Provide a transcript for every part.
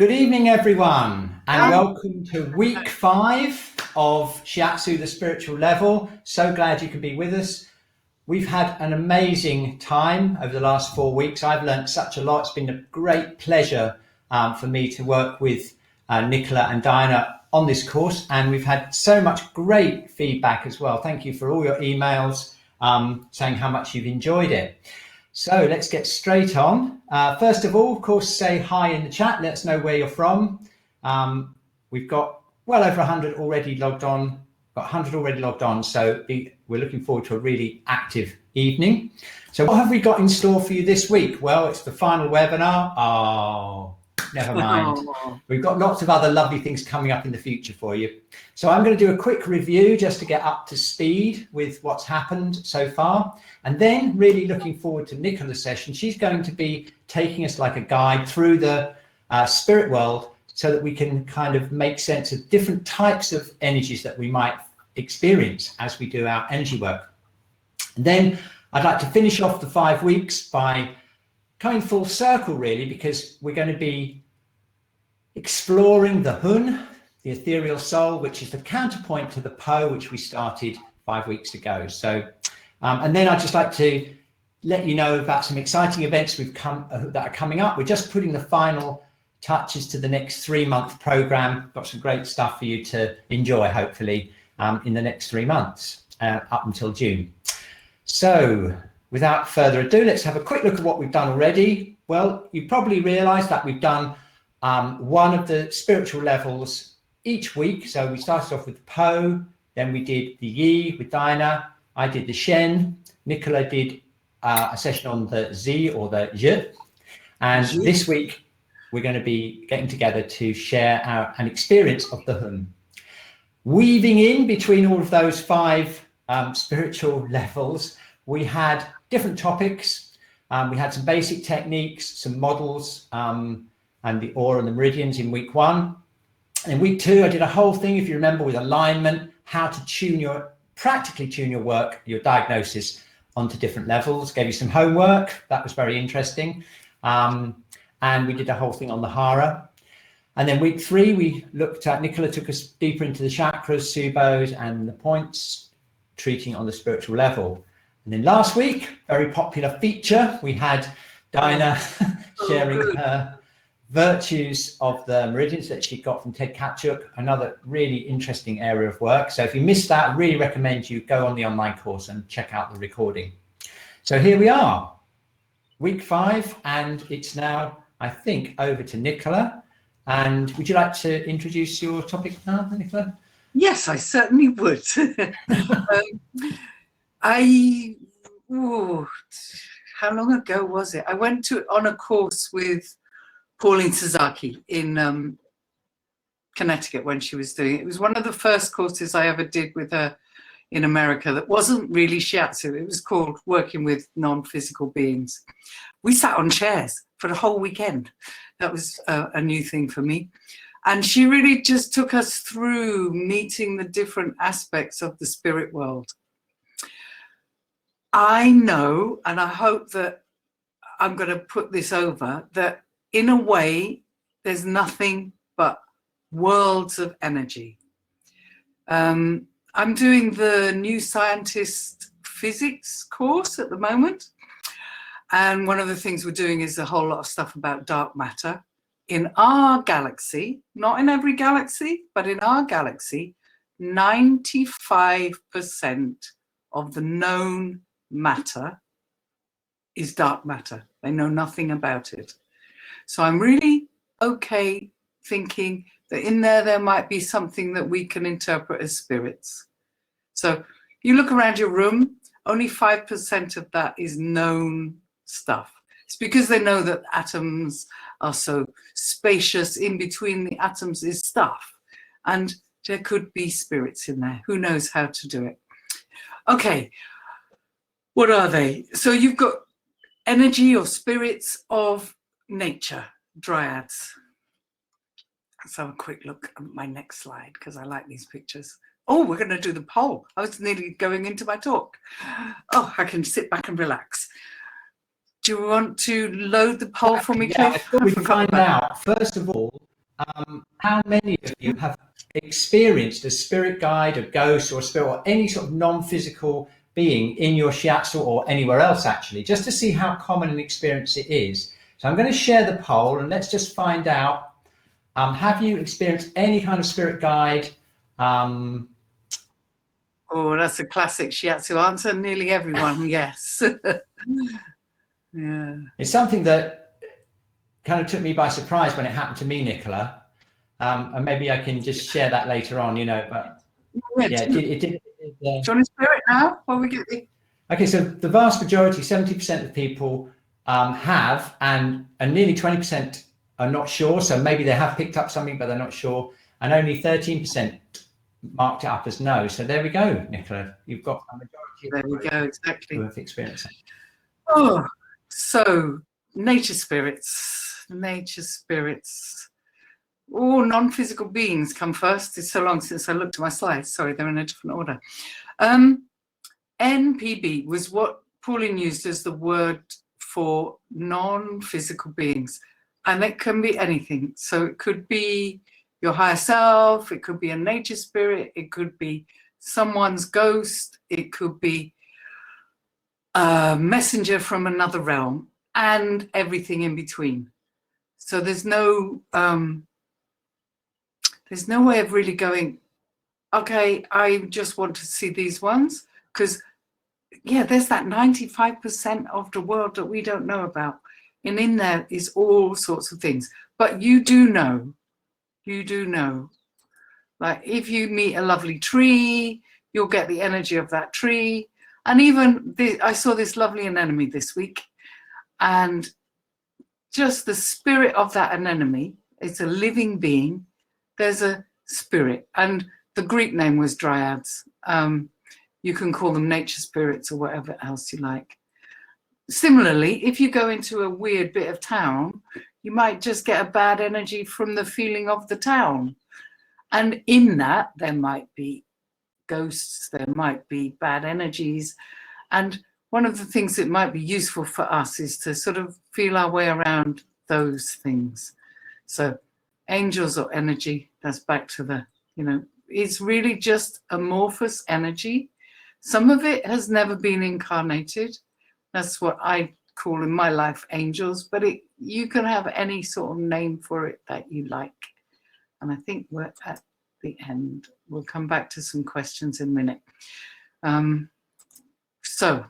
Good evening, everyone, and welcome to week 5 of Shiatsu, the spiritual level. So glad you can be with us. We've had an amazing time over the last 4 weeks. I've learned such a lot. It's been a great pleasure for me to work with Nicola and Dinah on this course, and we've had so much great feedback as well. Thank you for all your emails saying how much you've enjoyed it. So let's get straight on. First of all, of course, say hi in the chat. Let us know where you're from. We've got well over 100 already logged on. So we're looking forward to a really active evening. So what have we got in store for you this week? Well, it's the final webinar. Oh, never mind. We've got lots of other lovely things coming up in the future for you. So I'm going to do a quick review just to get up to speed with what's happened so far. And then really looking forward to Nicola's session. She's going to be taking us like a guide through the spirit world so that we can kind of make sense of different types of energies that we might experience as we do our energy work. And then I'd like to finish off the 5 weeks by coming full circle, really, because we're going to be exploring the Hun, the ethereal soul, which is the counterpoint to the Po, which we started 5 weeks ago. So, and then I'd just like to let you know about some exciting events that are coming up. We're just putting the final touches to the next 3-month program. Got some great stuff for you to enjoy, hopefully, in the next 3 months, up until June. So without further ado, let's have a quick look at what we've done already. Well, you probably realized that we've done one of the spiritual levels each week. So we started off with Po, then we did the Yi with Dinah, I did the Shen, Nicola did a session on the Z or the Je, and this week we're going to be getting together to share an experience of the Hun. Weaving in between all of those 5 spiritual levels, we had different topics. We had some basic techniques, some models, and the aura and the meridians in week 1. In week 2, I did a whole thing, if you remember, with alignment, how to practically tune your work, your diagnosis onto different levels. Gave you some homework. That was very interesting. And we did a whole thing on the Hara. And then week 3, we looked at, Nicola took us deeper into the chakras, subos, and the points, treating on the spiritual level. And then last week, very popular feature, we had Dinah sharing her virtues of the meridians that she got from Ted Katchuk, another really interesting area of work. So if you missed that, I really recommend you go on the online course and check out the recording. So here we are, week 5, and it's now, I think, over to Nicola. And would you like to introduce your topic now, Nicola? Yes, I certainly would. How long ago was it? I went on a course with Pauline Sasaki in Connecticut when she was doing it. It was one of the first courses I ever did with her in America that wasn't really Shiatsu. It was called Working with Non-Physical Beings. We sat on chairs for the whole weekend. That was a new thing for me. And she really just took us through meeting the different aspects of the spirit world. I know, and I hope that I'm going to put this over, that in a way, there's nothing but worlds of energy. I'm doing the New Scientist Physics course at the moment. And one of the things we're doing is a whole lot of stuff about dark matter. In our galaxy, not in every galaxy, but in our galaxy, 95% of the known matter is dark matter. They know nothing about it. So I'm really okay thinking that in there might be something that we can interpret as spirits. So you look around your room, only 5% of that is known stuff. It's because they know that atoms are so spacious. In between the atoms is stuff. And there could be spirits in there. Who knows how to do it? Okay, what are they? So you've got energy or spirits of nature, dryads. Let's have a quick look at my next slide because I like these pictures. Oh, we're going to do the poll. I was nearly going into my talk. Oh, I can sit back and relax. Do you want to load the poll for me, Cliff? Yeah, I thought we'd find out, first of all, how many of you have experienced a spirit guide, a ghost, or a spirit, or any sort of non-physical being in your shiatsu or anywhere else, actually, just to see how common an experience it is. So I'm going to share the poll, and let's just find out, have you experienced any kind of spirit guide? Oh, that's a classic shiatsu answer. Nearly everyone, yes. Yeah. It's something that kind of took me by surprise when it happened to me, Nicola. And maybe I can just share that later on, but yeah, it did. Do you want to share it now? While we get the... Okay, so the vast majority, 70% of people have, and nearly 20% are not sure. So maybe they have picked up something, but they're not sure. And only 13% marked it up as no. So there we go, Nicola. You've got a majority. There we go, exactly. Who have experienced that. Oh, so nature spirits. Oh, non-physical beings come first. It's so long since I looked at my slides. Sorry, they're in a different order. NPB was what Pauline used as the word for non-physical beings. And it can be anything. So it could be your higher self, it could be a nature spirit, it could be someone's ghost, it could be a messenger from another realm, and everything in between. So there's no way of really going, okay, I just want to see these ones, because yeah, there's that 95% of the world that we don't know about, and in there is all sorts of things. But you do know, like if you meet a lovely tree, you'll get the energy of that tree. And even I saw this lovely anemone this week, and just the spirit of that anemone, it's a living being. There's a spirit, and the Greek name was dryads. You can call them nature spirits or whatever else you like. Similarly, if you go into a weird bit of town, you might just get a bad energy from the feeling of the town. And in that, there might be ghosts, there might be bad energies. And one of the things that might be useful for us is to sort of feel our way around those things. So angels or energy, that's back to the, it's really just amorphous energy. Some of it has never been incarnated. That's what I call in my life angels, but you can have any sort of name for it that you like. And I think we're at the end. We'll come back to some questions in a minute. So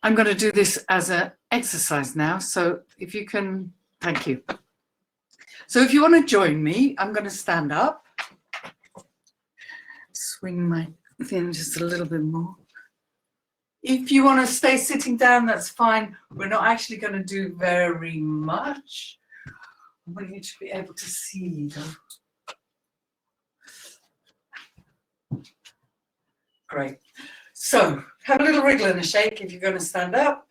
I'm going to do this as an exercise now. So if you can, thank you. So if you want to join me, I'm going to stand up, swing my thing just a little bit more. If you want to stay sitting down, that's fine. We're not actually going to do very much. I want you to be able to see though. Great. So have a little wriggle and a shake if you're going to stand up.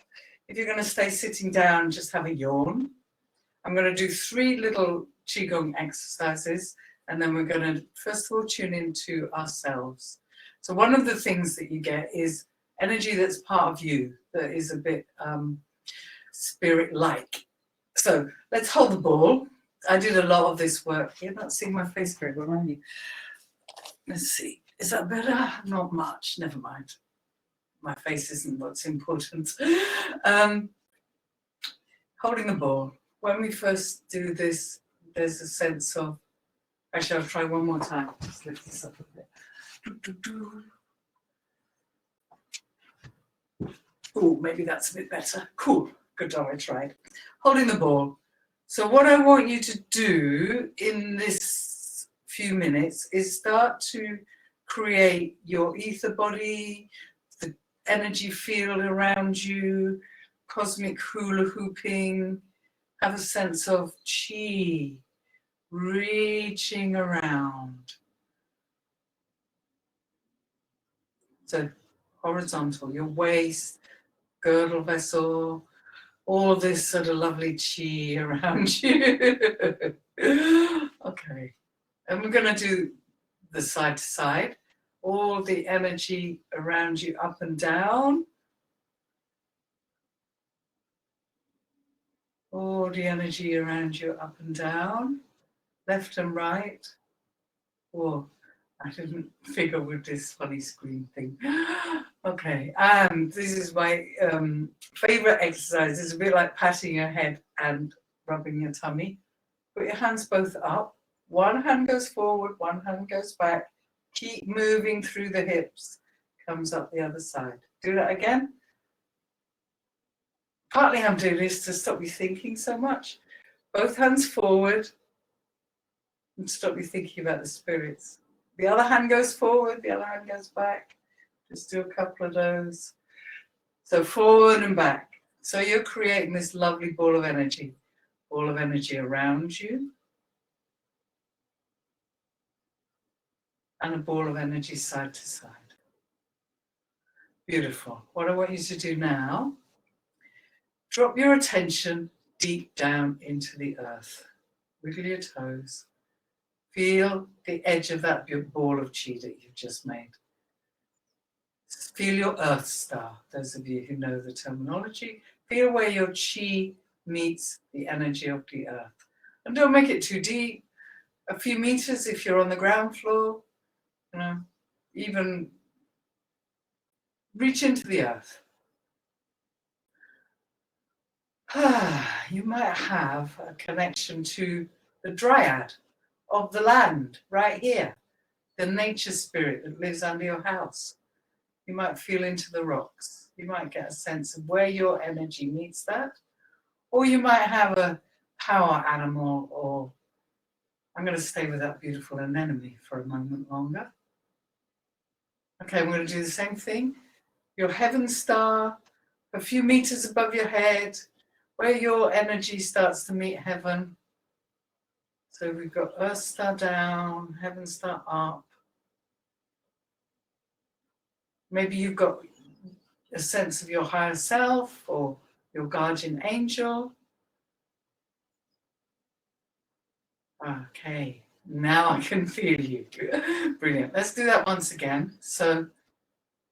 If you're going to stay sitting down, just have a yawn. I'm going to do 3 little Qigong exercises, and then we're going to first of all tune into ourselves. So one of the things that you get is energy that's part of you, that is a bit spirit-like. So let's hold the ball. I did a lot of this work. You're not seeing my face very well, are you? Let's see. Is that better? Not much. Never mind. My face isn't what's important. Holding the ball. When we first do this, there's a sense of, actually I'll try one more time. Just lift this up a bit. Oh, maybe that's a bit better. Cool. Good job, I tried. Holding the ball. So what I want you to do in this few minutes is start to create your ether body, the energy field around you, cosmic hula hooping. Have a sense of chi reaching around. So horizontal, your waist, girdle vessel, all this sort of lovely chi around you. Okay. And we're going to do the side to side. All the energy around you up and down. All the energy around you up and down. left and right. Whoa, I didn't figure with this funny screen thing. Okay, and this is my favorite exercise. It's a bit like patting your head and rubbing your tummy. Put your hands both up. One hand goes forward, one hand goes back. Keep moving through the hips. Comes up the other side. Do that again. Partly I'm doing this to stop you thinking so much. Both hands forward and stop you thinking about the spirits. The other hand goes forward, the other hand goes back. Just do a couple of those. So forward and back. So you're creating this lovely ball of energy around you. And a ball of energy side to side. Beautiful. What I want you to do now, drop your attention deep down into the earth. Wiggle your toes. Feel the edge of that ball of chi that you've just made. Feel your earth star, those of you who know the terminology. Feel where your chi meets the energy of the earth. And don't make it too deep. A few meters if you're on the ground floor. You know, even reach into the earth. You might have a connection to the dryad of the land right here, the nature spirit that lives under your house. You might feel into the rocks. You might get a sense of where your energy meets that. Or you might have a power animal, or I'm going to stay with that beautiful anemone for a moment longer. Okay, we're going to do the same thing. Your heaven star, a few meters above your head, where your energy starts to meet heaven. So we've got earth star down, heaven star up. Maybe you've got a sense of your higher self or your guardian angel. Okay, now I can feel you. Brilliant. Let's do that once again. So,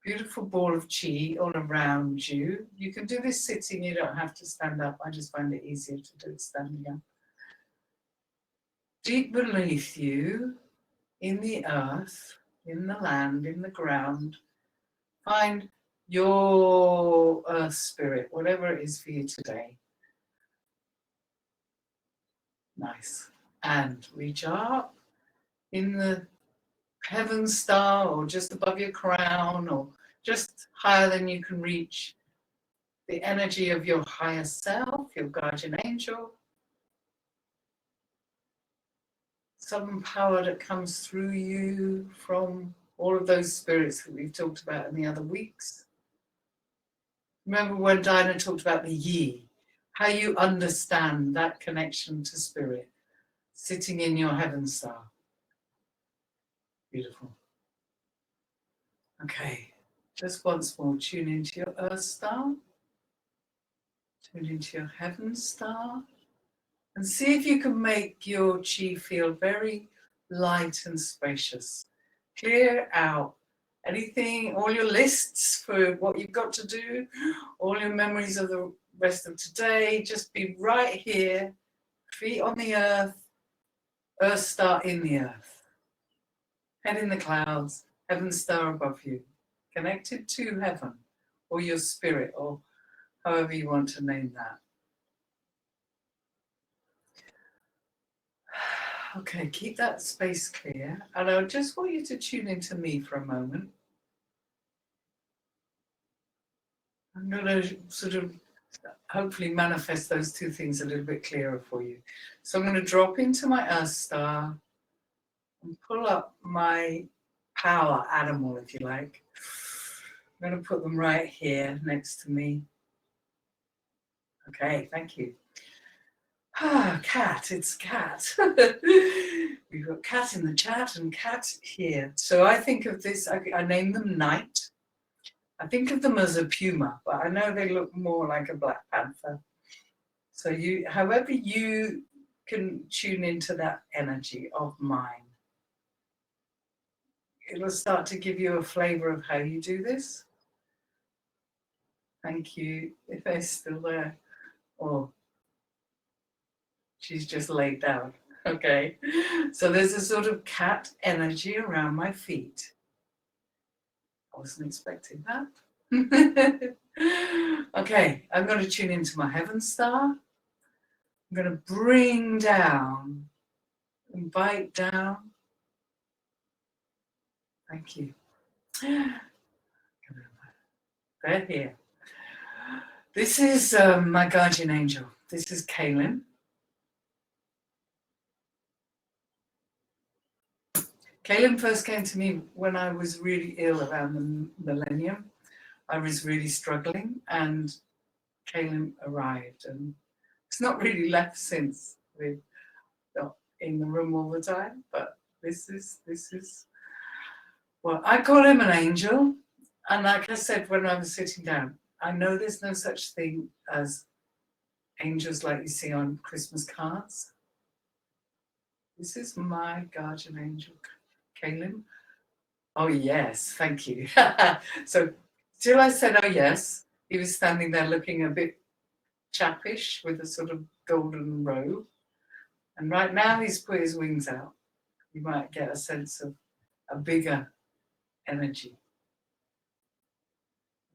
beautiful ball of chi all around you. You can do this sitting, you don't have to stand up. I just find it easier to do it standing up. Deep beneath you, in the earth, in the land, in the ground, find your earth spirit, whatever it is for you today. Nice. And reach up in the heaven star, or just above your crown, or just higher than you can reach. The energy of your higher self, your guardian angel. Some power that comes through you from all of those spirits that we've talked about in the other weeks. Remember when Dinah talked about the yi, how you understand that connection to spirit, sitting in your heaven star. Beautiful. Okay, just once more, tune into your earth star, tune into your heaven star, and see if you can make your chi feel very light and spacious. Clear out anything, all your lists for what you've got to do, all your memories of the rest of today. Just be right here, feet on the earth star in the earth, head in the clouds, heaven star above you, connected to heaven or your spirit, or however you want to name that. Okay, keep that space clear, and I just want you to tune into me for a moment. I'm going to sort of hopefully manifest those two things a little bit clearer for you. So I'm going to drop into my earth star and pull up my power animal, if you like. I'm going to put them right here next to me. Okay, thank you. Cat, it's cat. We've got cat in the chat and cat here. So I think of this, I name them night. I think of them as a puma, but I know they look more like a black panther. So however you can tune into that energy of mine, it'll start to give you a flavor of how you do this. Thank you, if they're still there. Or she's just laid down. Okay, so there's a sort of cat energy around my feet. I wasn't expecting that. Okay, I'm going to tune into my heaven star. I'm going to bring down, invite down. Thank you. They're here. This is my guardian angel. This is Kaylin. Kaylin first came to me when I was really ill around the millennium. I was really struggling, and Kaylin arrived, and it's not really left since. We're not in the room all the time, but this is, well, I call him an angel. And like I said when I was sitting down, I know there's no such thing as angels like you see on Christmas cards. This is my guardian angel, Kaylin. Oh yes, thank you. So till I said oh yes, he was standing there looking a bit chappish with a sort of golden robe. And right now he's put his wings out. You might get a sense of a bigger energy.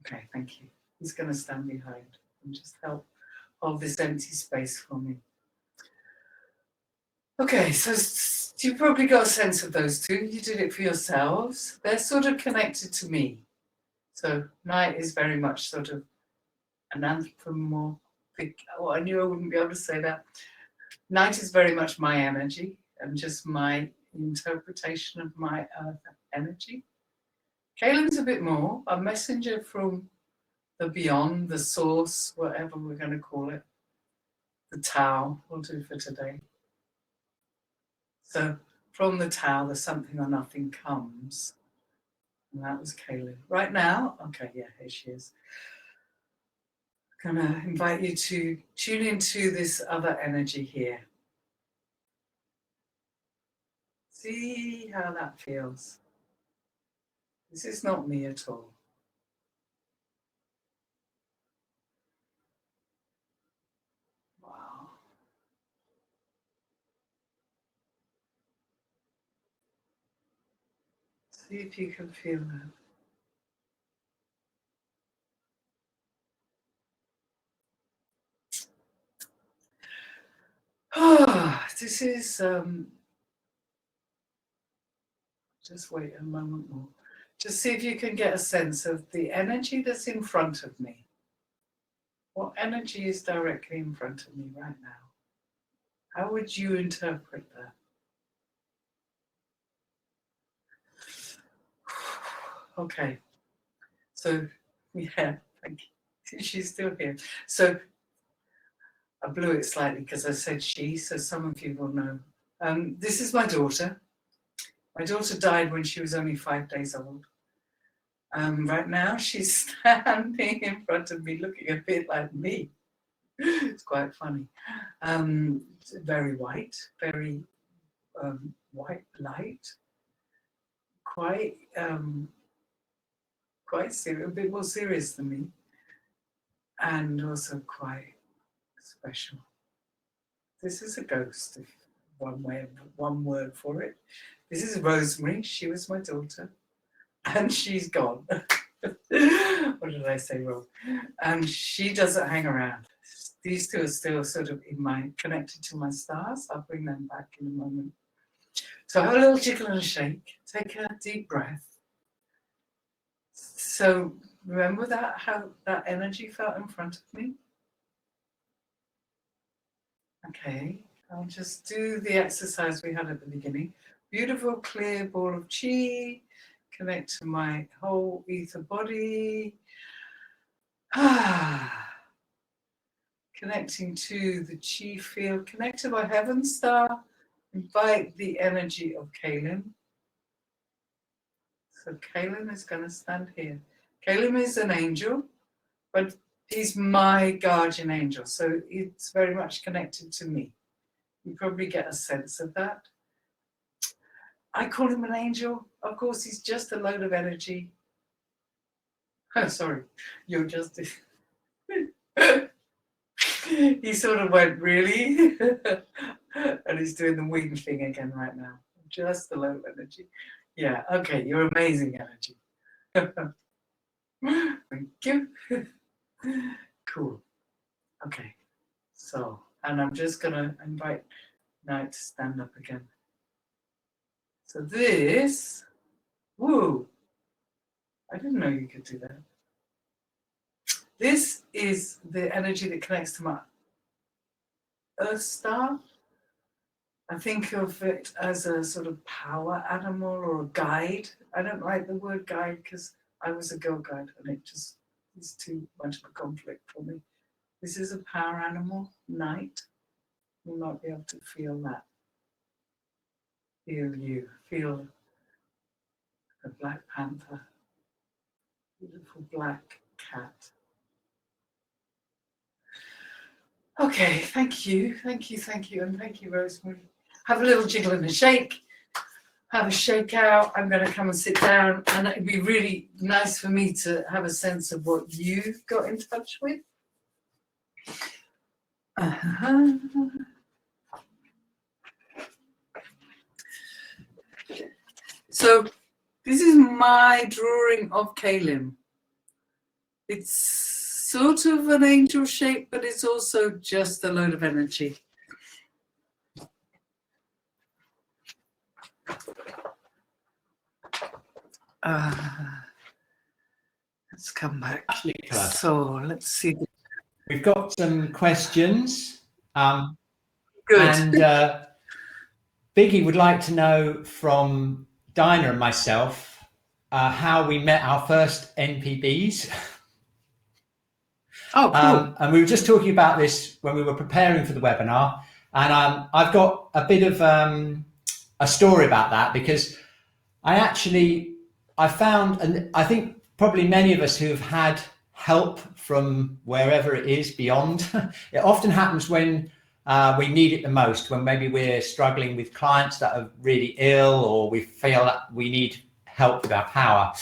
Okay, thank you. He's going to stand behind and just help hold this empty space for me. Okay, so you probably got a sense of those two. You did it for yourselves. They're sort of connected to me. So night is very much sort of an anthropomorphic. Oh, I knew I wouldn't be able to say that. Night is very much my energy and just my interpretation of my energy. Kaylin's a bit more a messenger from the beyond, the source, whatever we're going to call it. The Tao will do for today. So from the Tao, the something or nothing comes. And that was Kaylin. Right now, okay, yeah, here she is. I'm going to invite you to tune into this other energy here. See how that feels. This is not me at all. Wow. See if you can feel that. Oh, this is, just wait a moment more. Just see if you can get a sense of the energy that's in front of me. What energy is directly in front of me right now? How would you interpret that? Okay. So, yeah, thank you. She's still here. So, I blew it slightly because I said she, so some of you will know. This is my daughter. My daughter died when she was only 5 days old. Right now, she's standing in front of me looking a bit like me. It's quite funny. Very white, very white light, quite serious, a bit more serious than me, and also quite special. This is a ghost, if one word for it. This is Rosemary. She was my daughter, and she's gone. What did I say wrong? And she doesn't hang around. These two are still sort of connected to my stars. I'll bring them back in a moment. So have a little jiggle and a shake. Take a deep breath. So remember that, how that energy felt in front of me? Okay, I'll just do the exercise we had at the beginning. Beautiful clear ball of chi. Connect to my whole ether body. Connecting to the chi field. Connect to my heaven star. Invite the energy of Kaylin. So Kaylin is going to stand here. Kaylin is an angel, but he's my guardian angel. So it's very much connected to me. You probably get a sense of that. I call him an angel. Of course, he's just a load of energy. Oh, sorry. You're just... He sort of went, really? And And he's doing the wing thing again right now. Just a low energy. Yeah, okay, you're amazing energy. Thank you. Cool. Okay, so, and I'm just gonna invite Night to stand up again. So this, woo, I didn't know you could do that. This is the energy that connects to my Earth Star. I think of it as a sort of power animal or a guide. I don't like the word guide because I was a girl guide and it just is too much of a conflict for me. This is a power animal, Night. You might be able to feel that. Feel you, feel the Black Panther, beautiful black cat. Okay, thank you, and thank you, Rosemary. Have a little jiggle and a shake. Have a shake out. I'm going to come and sit down, and it'd be really nice for me to have a sense of what you've got in touch with. So this is my drawing of Kalim. It's sort of an angel shape, but it's also just a load of energy. Let's come back. Nicola. So let's see. We've got some questions. Good. And Biggie would like to know from Dinah and myself how we met our first NPBs. Oh, cool. And we were just talking about this when we were preparing for the webinar. And I've got a bit of a story about that, because I found, and I think probably many of us who have had help from wherever it is beyond, it often happens when we need it the most, when maybe we're struggling with clients that are really ill, or we feel that we need help with our power.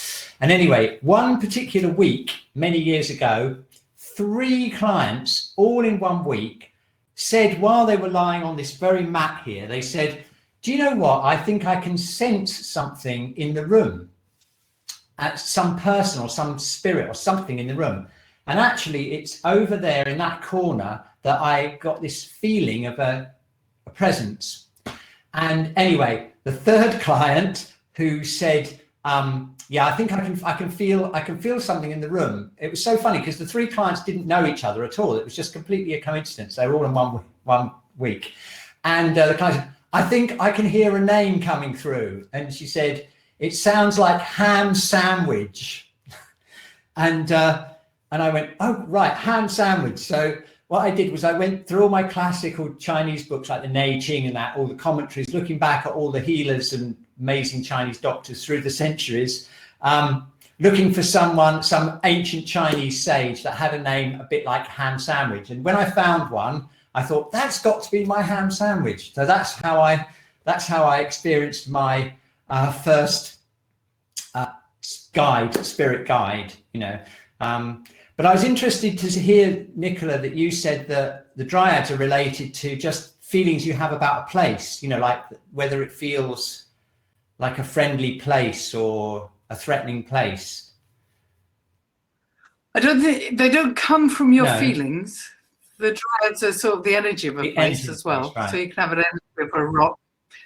And anyway, one particular week, many years ago, 3 clients all in one week said, while they were lying on this very mat here, they said, do you know what? I think I can sense something in the room, some person or some spirit or something in the room. And actually it's over there in that corner that I got this feeling of a presence. And anyway, the 3rd client who said, yeah, I think I can feel something in the room. It was so funny because the 3 clients didn't know each other at all. It was just completely a coincidence. They were all in one week. And the client said, I think I can hear a name coming through. And she said, it sounds like ham sandwich. And I went, oh, right, ham sandwich. So what I did was I went through all my classical Chinese books, like the Nei Ching and that, all the commentaries, looking back at all the healers and amazing Chinese doctors through the centuries, looking for some ancient Chinese sage that had a name a bit like ham sandwich. And when I found one, I thought, that's got to be my ham sandwich. So that's how I experienced my first spirit guide, you know. But I was interested to hear, Nicola, that you said that the dryads are related to just feelings you have about a place, you know, like whether it feels like a friendly place or a threatening place. I don't think they don't come from your No. feelings. The dryads are sort of the energy of a place as well. Place, right. So you can have an energy of a rock.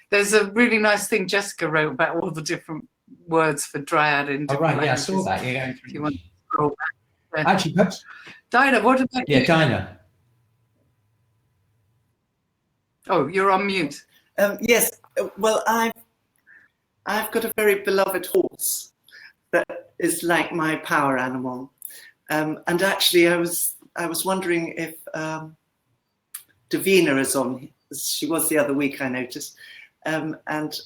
There's a really nice thing Jessica wrote about all the different words for dryad in different languages. Yeah, I saw that. If you want to scroll back. Yeah. Actually, perhaps. Dinah, what about you? Yeah, Dinah. Oh, you're on mute. Yes. Well, I've got a very beloved horse that is like my power animal, and actually, I was wondering if Davina is on. She was the other week, I noticed, and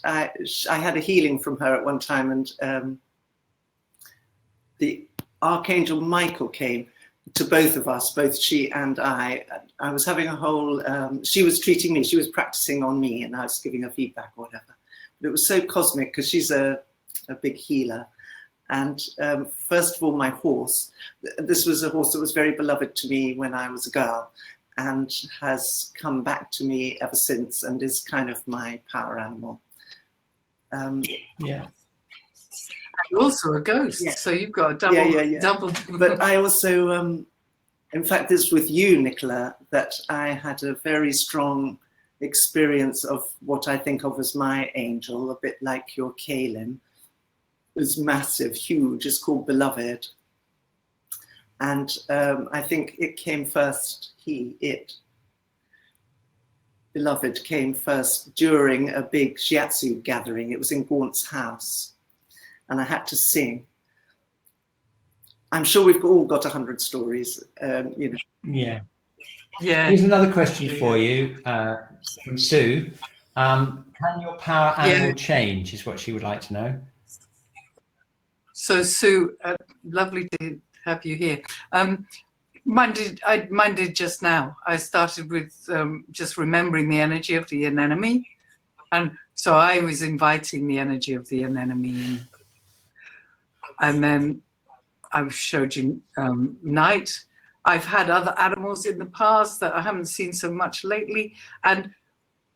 I had a healing from her at one time, and the Archangel Michael came to both of us, both she and I. I was having a whole, she was treating me, she was practicing on me, and I was giving her feedback or whatever. But it was so cosmic because she's a big healer. And first of all, my horse, this was a horse that was very beloved to me when I was a girl. and has come back to me ever since and is kind of my power animal. Yeah. You're also a ghost, Yeah. so you've got a double. Double. But I also, in fact, it's with you, Nicola, that I had a very strong experience of what I think of as my angel, a bit like your Kalim. It was massive, huge. It's called Beloved. And I think it came first, Beloved came first during a big Shiatsu gathering. It was in Gaunt's house. And I had to sing. I'm sure we've all got 100 stories, you know. Yeah. Yeah. Here's another question for you from Sue. Can your power animal change, is what she would like to know. So Sue, lovely to have you here. Mine did just now. I started with just remembering the energy of the anemone. And so I was inviting the energy of the anemone in. And then I showed you night. I've had other animals in the past that I haven't seen so much lately. And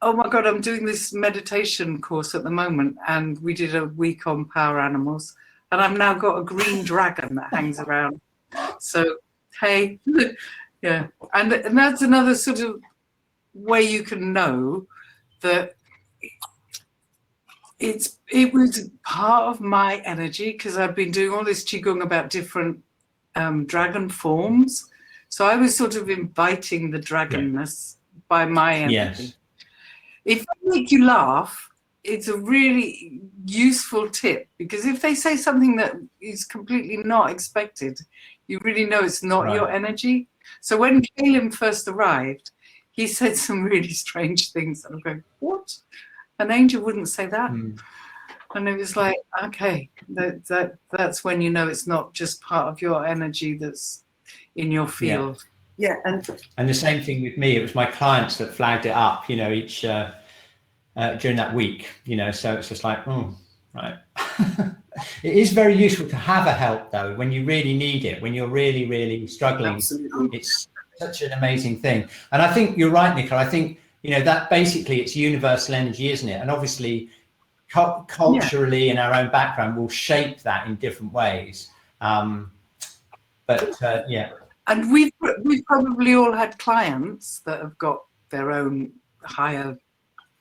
oh my God, I'm doing this meditation course at the moment. And we did a week on power animals. And I've now got a green dragon that hangs around. So, hey, yeah. And that's another sort of way you can know that it was part of my energy, because I've been doing all this Qigong about different dragon forms. So I was sort of inviting the dragonness by my energy. Yes. If they make you laugh, it's a really useful tip, because if they say something that is completely not expected, you really know it's not your energy. So when Kalim first arrived, he said some really strange things. And I'm going, what? An angel wouldn't say that. And it was like, okay, that's when you know it's not just part of your energy that's in your field. Yeah, and the same thing with me. It was my clients that flagged it up, you know, each during that week, you know. So it's just like, oh, right. It is very useful to have a help, though, when you really need it, when you're really, really struggling. absolutely. It's such an amazing thing. And I think you're right, Nicola. I think, you know, that basically it's universal energy, isn't it? And obviously, culturally in our own background, will shape that in different ways. Yeah. And we've probably all had clients that have got their own higher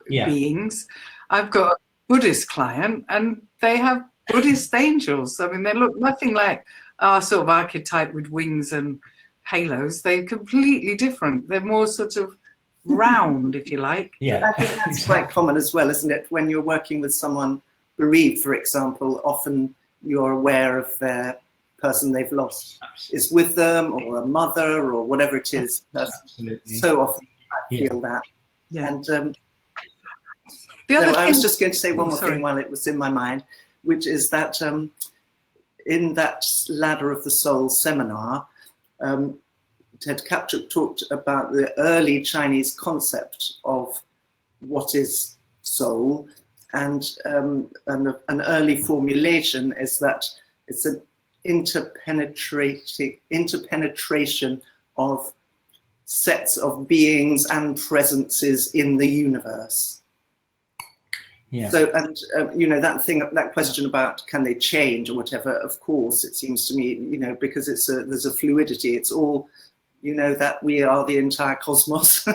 beings. I've got a Buddhist client, and they have Buddhist angels. I mean, they look nothing like our sort of archetype with wings and halos. They're completely different. They're more sort of round, if you like. I think that's quite common as well, isn't it? When you're working with someone bereaved, for example, often you're aware of their person they've lost is with them, or a mother, or whatever it is. Absolutely. So often I feel that. Yeah. And the other I was just going to say one more thing while it was in my mind, which is that in that Ladder of the Soul seminar, Ted Kapchuk talked about the early Chinese concept of what is soul, and an early formulation is that it's an interpenetration of sets of beings and presences in the universe. Yeah. So, and you know, that question about can they change or whatever, of course, it seems to me, you know, because there's a fluidity. It's all, you know, that we are the entire cosmos.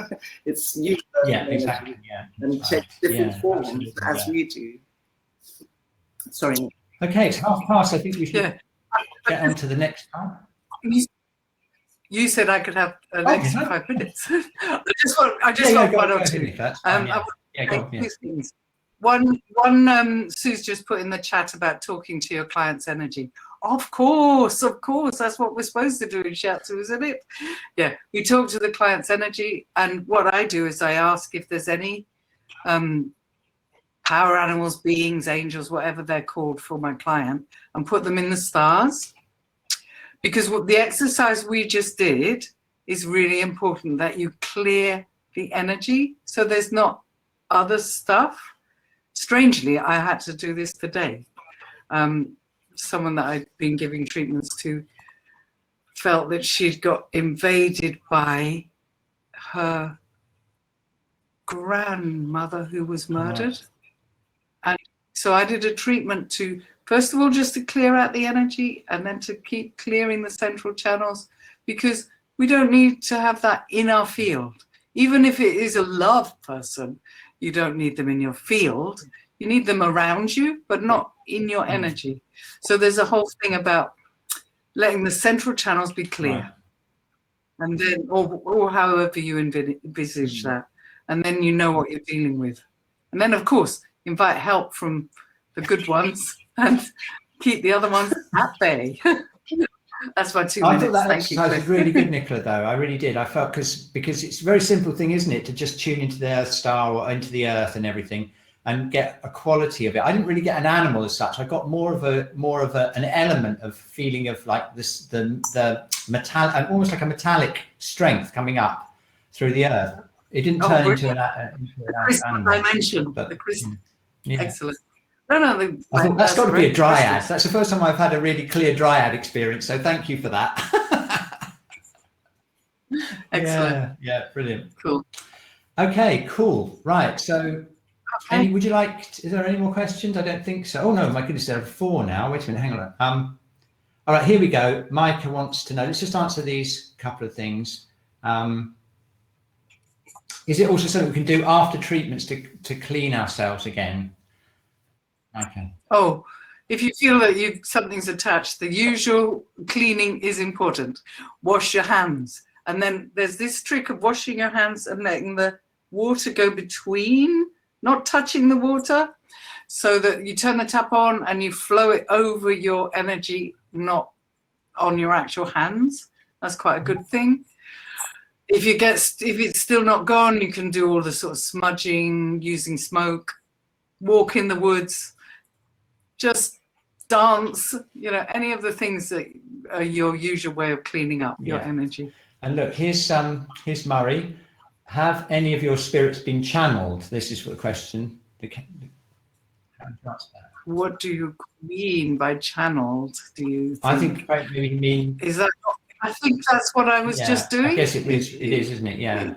It's universal exactly. and take different forms as we do. Sorry. Okay, it's 1:30. I think we should get on to the next one. You said I could have an extra 5 minutes. I just want one or two. One, Sue's just put in the chat about talking to your client's energy. Of course, that's what we're supposed to do in Shiatsu, isn't it? Yeah, we talk to the client's energy, and what I do is I ask if there's any power animals, beings, angels, whatever they're called for my client, and put them in the stars. Because what the exercise we just did is really important, that you clear the energy so there's not other stuff. Strangely, I had to do this today. Someone that I'd been giving treatments to felt that she'd got invaded by her grandmother who was murdered. And so I did a treatment to, first of all, just to clear out the energy, and then to keep clearing the central channels, because we don't need to have that in our field. Even if it is a love person, you don't need them in your field. You need them around you, but not in your energy. So there's a whole thing about letting the central channels be clear. Right. And then, or however you envisage that. And then you know what you're dealing with. And then, of course, invite help from the good ones and keep the other ones at bay. That's my 2 minutes. I thought that Thank you. exercise was really good, Nicola, though. I really did. I felt because it's a very simple thing, isn't it, to just tune into the Earth star or into the Earth and everything and get a quality of it. I didn't really get an animal as such. I got more of an element of feeling of like this, the metallic, almost like a metallic strength coming up through the Earth. It didn't turn into an animal. Dimension. But, The crystal. yeah. Excellent. No, I thought that's got to be a dryad. Crystals. That's the first time I've had a really clear dryad experience. So thank you for that. Excellent. Yeah, brilliant. Cool. Okay, cool. Right. So, would you like? Is there any more questions? I don't think so. Oh no, my goodness, there are 4 now. Wait a minute, hang on. All right, here we go. Micah wants to know. Let's just answer these couple of things. Is it also something we can do after treatments to clean ourselves again? Okay. Oh, if you feel that something's attached, the usual cleaning is important. Wash your hands. And then there's this trick of washing your hands and letting the water go between, not touching the water, so that you turn the tap on and you flow it over your energy, not on your actual hands. That's quite a good thing. If it's still not gone, you can do all the sort of smudging, using smoke, walk in the woods, just dance, any of the things that are your usual way of cleaning up your energy. And look, here's Murray. Have any of your spirits been channeled? This is the question. What do you mean by channeled? Do you think? I think maybe you mean. Is that? I think that's what I was just doing. I guess it is, isn't it? Yeah.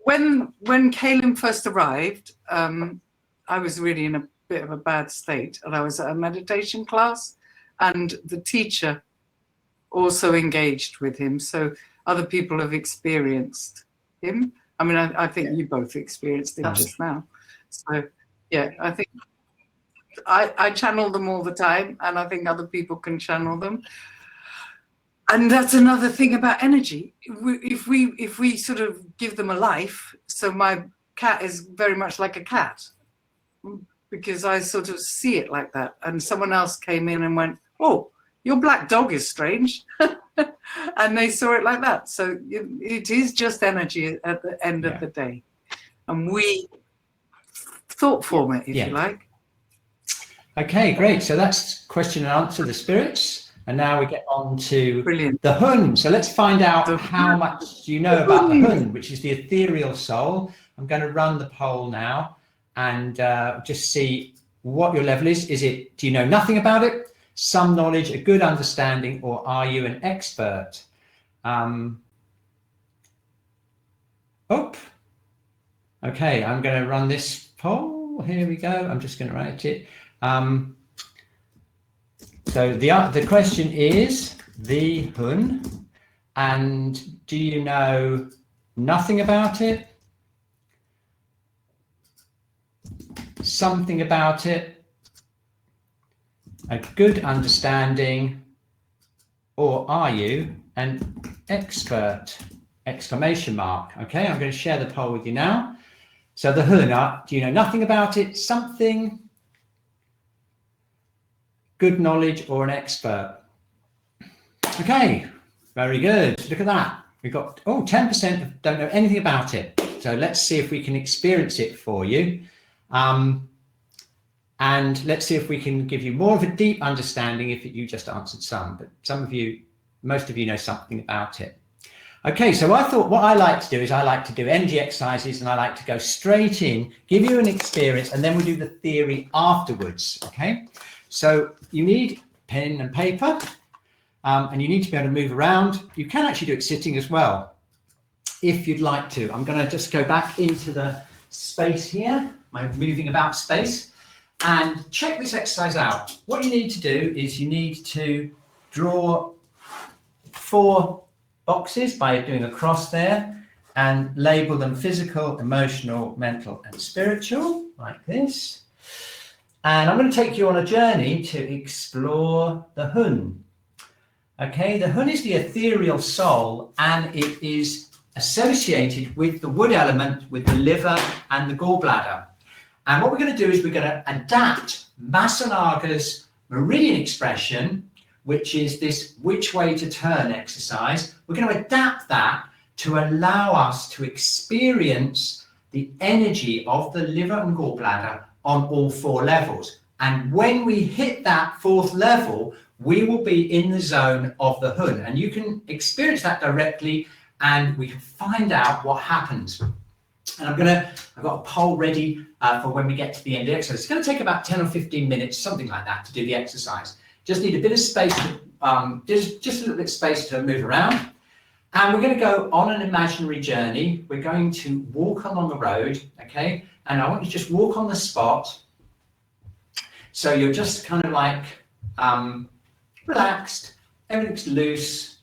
When Caleb first arrived, I was really in a bit of a bad state, and I was at a meditation class, and the teacher also engaged with him. So other people have experienced him. I mean, I think you both experienced it just now. So yeah, I think I channel them all the time, and I think other people can channel them. And that's another thing about energy. If we sort of give them a life, so my cat is very much like a cat, because I sort of see it like that. And someone else came in and went, "Oh, your black dog is strange," and they saw it like that. So it is just energy at the end of the day, and we thought form it, if you like. Okay, great. So that's question and answer, the spirits. And now we get on to the Hun. So let's find out how much you know about the Hun, which is the ethereal soul. I'm going to run the poll now and just see what your level is. Do you know nothing about it, some knowledge, a good understanding, or are you an expert? Okay, I'm going to run this poll. Here we go. I'm just going to write it. So the question is the Hun, and do you know nothing about it, something about it, a good understanding, or are you an expert? Exclamation mark. Okay, I'm going to share the poll with you now. So the Hun, do you know nothing about it, something, good knowledge, or an expert? Okay, very good. Look at that. We've got 10% don't know anything about it. So let's see if we can experience it for you. And let's see if we can give you more of a deep understanding if you just answered some, but most of you know something about it. Okay, so I thought what I like to do is I like to do energy exercises, and I like to go straight in, give you an experience, and then we do the theory afterwards, okay? So you need pen and paper, and you need to be able to move around. You can actually do it sitting as well, if you'd like to. I'm going to just go back into the space here, my moving about space, and check this exercise out. What you need to do is you need to draw 4 boxes by doing a cross there, and label them physical, emotional, mental, and spiritual, like this. And I'm going to take you on a journey to explore the Hun. Okay, the Hun is the ethereal soul, and it is associated with the wood element, with the liver and the gallbladder. And what we're going to do is we're going to adapt Masanaga's meridian expression, which is this which way to turn exercise. We're going to adapt that to allow us to experience the energy of the liver and gallbladder on all 4 levels. And when we hit that 4th level, we will be in the zone of the Hun. And you can experience that directly, and we can find out what happens. And I've got a poll ready for when we get to the end of the exercise. It's going to take about 10 or 15 minutes, something like that, to do the exercise. Just need a bit of space, just a little bit of space to move around. And we're going to go on an imaginary journey. We're going to walk along the road, okay? And I want you to just walk on the spot. So you're just kind of like relaxed, everything's loose.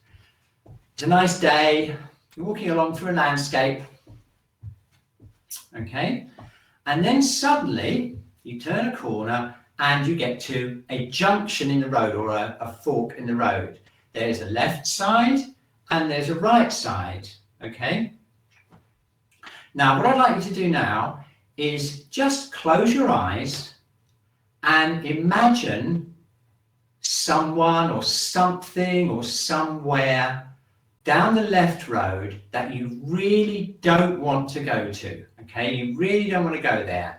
It's a nice day. You're walking along through a landscape, okay? And then suddenly you turn a corner and you get to a junction in the road, or a fork in the road. There's a left side and there's a right side, okay? Now, what I'd like you to do now is just close your eyes and imagine someone or something or somewhere down the left road that you really don't want to go to, okay? You really don't want to go there.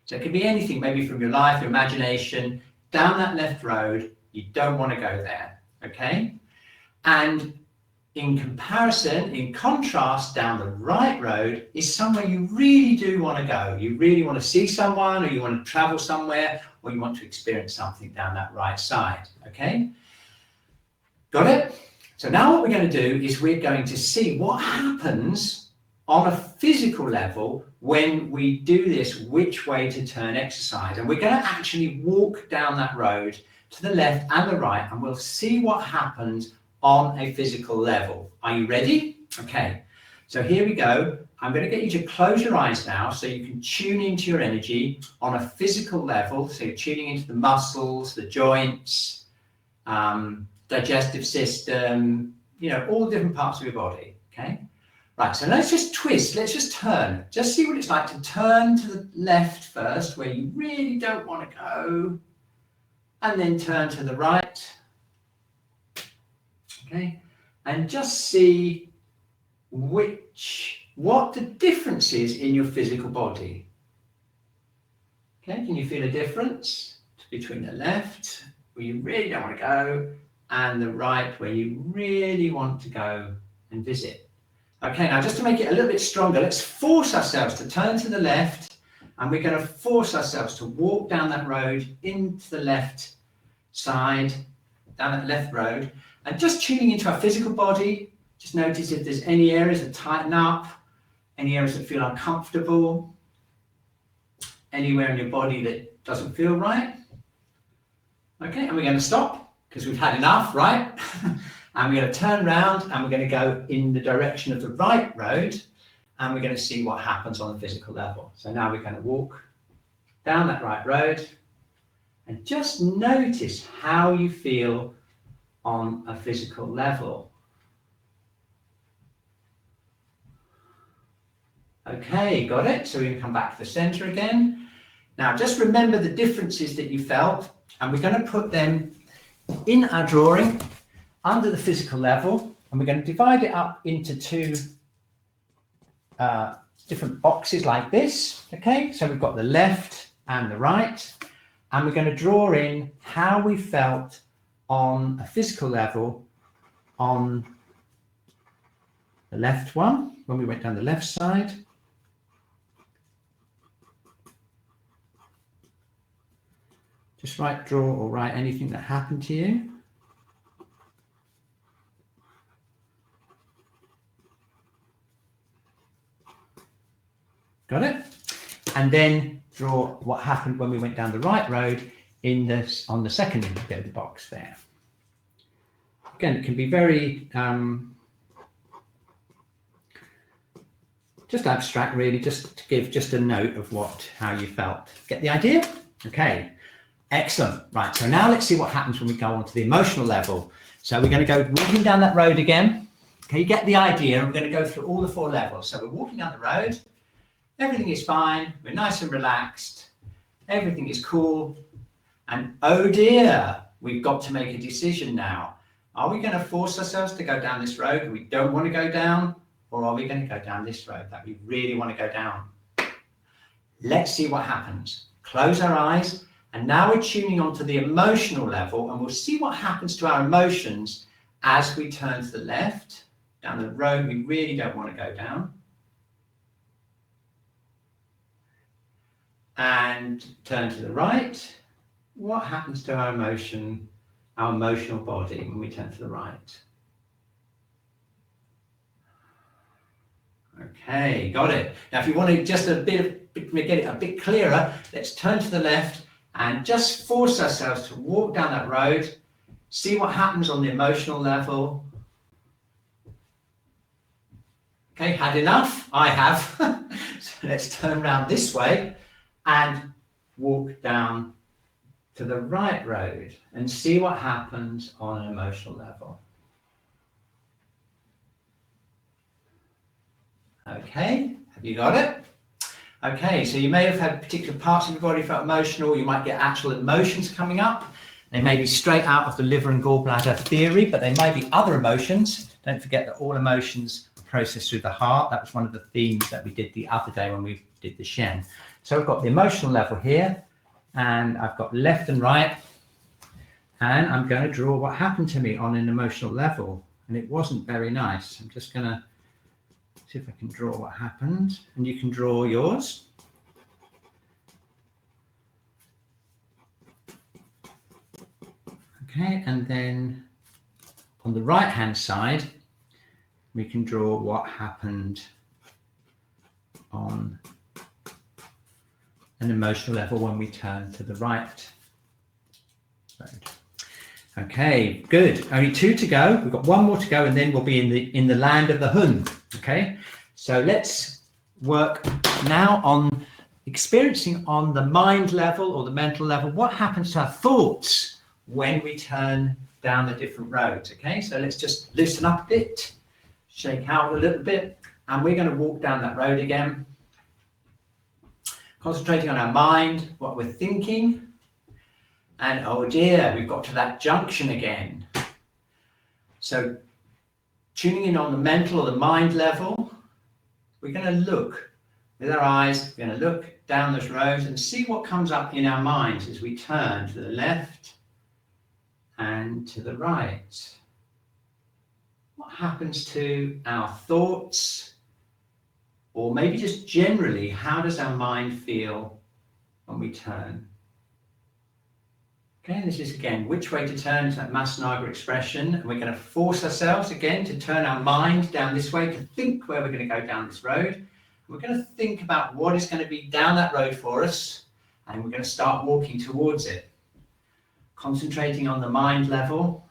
So it could be anything, maybe from your life, your imagination, down that left road, you don't want to go there, okay? And in comparison, in contrast, down the right road is somewhere you really do want to go. You really want to see someone, or you want to travel somewhere, or you want to experience something down that right side, okay? Got it? So now what we're going to do is we're going to see what happens on a physical level when we do this which way to turn exercise. And we're going to actually walk down that road to the left and the right, and we'll see what happens on a physical level. Are you ready? Okay, so here we go. I'm going to get you to close your eyes now so you can tune into your energy on a physical level. So you're tuning into the muscles, the joints, digestive system, you know, all the different parts of your body, okay? Right, so let's just twist, let's just turn. Just see what it's like to turn to the left first, where you really don't want to go, and then turn to the right, okay? And just see what the difference is in your physical body. Okay, can you feel a difference between the left, where you really don't want to go, and the right, where you really want to go and visit? Okay, now just to make it a little bit stronger, let's force ourselves to turn to the left, and we're going to force ourselves to walk down that road into the left side, down that left road, and just tuning into our physical body. Just notice if there's any areas that tighten up, any areas that feel uncomfortable, anywhere in your body that doesn't feel right. Okay, and we're going to stop because we've had enough, right? And we're going to turn around and we're going to go in the direction of the right road, and we're going to see what happens on the physical level. So now we're going to walk down that right road and just notice how you feel on a physical level. Okay, got it? So we can come back to the center again. Now just remember the differences that you felt, and we're going to put them in our drawing under the physical level, and we're going to divide it up into 2 different boxes like this. Okay, so we've got the left and the right, and we're going to draw in how we felt on a physical level on the left one when we went down the left side, just draw or write anything that happened to you. Got it? And then draw what happened when we went down the right road on the second bit of the box there. Again, it can be very just abstract, really, just to give just a note of how you felt. Get the idea? Okay, excellent. Right, so now let's see what happens when we go on to the emotional level. So we're going to go walking down that road again. Okay, you get the idea. We're going to go through all the 4 levels. So we're walking down the road. Everything is fine. We're nice and relaxed. Everything is cool. And oh dear, we've got to make a decision now. Are we going to force ourselves to go down this road we don't want to go down? Or are we going to go down this road that we really want to go down? Let's see what happens. Close our eyes. And now we're tuning onto the emotional level, and we'll see what happens to our emotions as we turn to the left, down the road we really don't want to go down. And turn to the right. What happens to our emotional body when we turn to the right? Okay, got it. Now, if you want to just get it a bit clearer, let's turn to the left and just force ourselves to walk down that road, see what happens on the emotional level. Okay, had enough? I have. So let's turn around this way and walk down to the right road and see what happens on an emotional level. Okay, have you got it? Okay, so you may have had particular parts of your body felt emotional. You might get actual emotions coming up. They may be straight out of the liver and gallbladder theory, but they may be other emotions. Don't forget that all emotions are processed through the heart. That was one of the themes that we did the other day when we did the Shen. So I've got the emotional level here, and I've got left and right, and I'm going to draw what happened to me on an emotional level, and it wasn't very nice. I'm just going to see if I can draw what happened, and you can draw yours. Okay, and then on the right hand side, we can draw what happened on an emotional level when we turn to the right road. Okay, good. Only 2 to go. We've got 1 more to go, and then we'll be in the land of the Hun. Okay, so let's work now on experiencing on the mind level or the mental level what happens to our thoughts when we turn down the different roads. Okay, so let's just loosen up a bit, shake out a little bit, and we're going to walk down that road again, concentrating on our mind, what we're thinking. And oh dear, we've got to that junction again. So tuning in on the mental or the mind level, we're going to look with our eyes, we're going to look down those roads and see what comes up in our minds as we turn to the left and to the right. What happens to our thoughts? Or maybe just generally, how does our mind feel when we turn? Okay, this is again, which way to turn is that Masanaga expression. And we're going to force ourselves again to turn our mind down this way, to think where we're going to go down this road. And we're going to think about what is going to be down that road for us. And we're going to start walking towards it. Concentrating on the mind level.